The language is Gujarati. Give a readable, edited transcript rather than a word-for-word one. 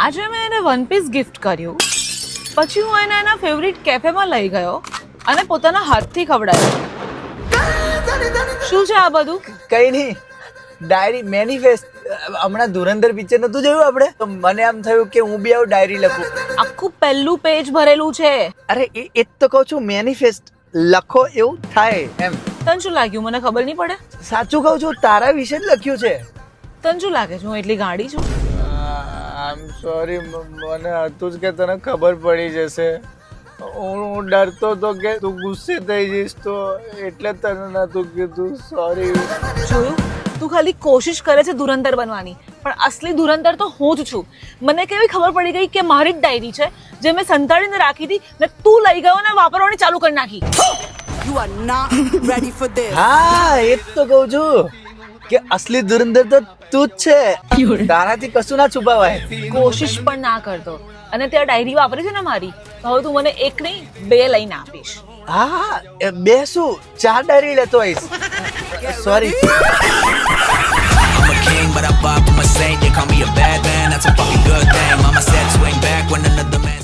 આજે મેં એને વન પીસ ગિફ્ટ કર્યું, પછી હું એને એના ફેવરિટ કેફેમાં લઈ ગયો અને પોતાના હાથથી ખવડાવ્યો. શું છે આ બધું? કઈ નહીં, ડાયરી મેનિફેસ્ટ. હમણાં ધુરંધર પિક્ચર નતું જોયું આપણે, તો મને આમ થયું કે હું બી આવું ડાયરી લખું. આખું પહેલું પેજ ભરેલું છે. અરે એ જ તો કહું છું, મેનિફેસ્ટ લખો એવું થાય એમ. તને શું લાગ્યું મને ખબર નહીં પડે? સાચું કહું છું, તારા વિશે જ લખ્યું છે. તને શું લાગે છે હું એટલી ગાંડી છું? આઈ એમ સોરી, મને હતું જ કે તને ખબર પડી જશે. હું ડરતો હતો કે તું ગુસ્સે થઈ જઈશ, તો એટલે તને નતું કીધું. સોરી. જોયું, તું ખાલી કોશિશ કરે છે ધુરંધર બનવાની, પણ અસલી ધુરંધર તો હું જ છું. મને કેવી ખબર પડી ગઈ કે મારી જ ડાયરી છે જે મેં સંતાડીને રાખી હતી ને તું લઈ ગયો ને વાપરવાની ચાલુ કરી નાખી. You are not ready for this. હા, એ જ તો કહું છું કે અસલી ધુરંધર તો તું જ છે. તારાથી કશું ના છુપાવાય. કોશિશ પણ ના કરતો, અને ત્યાં ડાયરી વાપરી છે ને મારી, તો હવે તું મને એક નહીં 2 લઈને આપીશ. હા, બે શું 4 ડાયરી લેતો આવીશ. Sorry. I'm a king, but I vibe with my saint. They call me a bad man, that's a fucking good thing. Mama said swing back when another man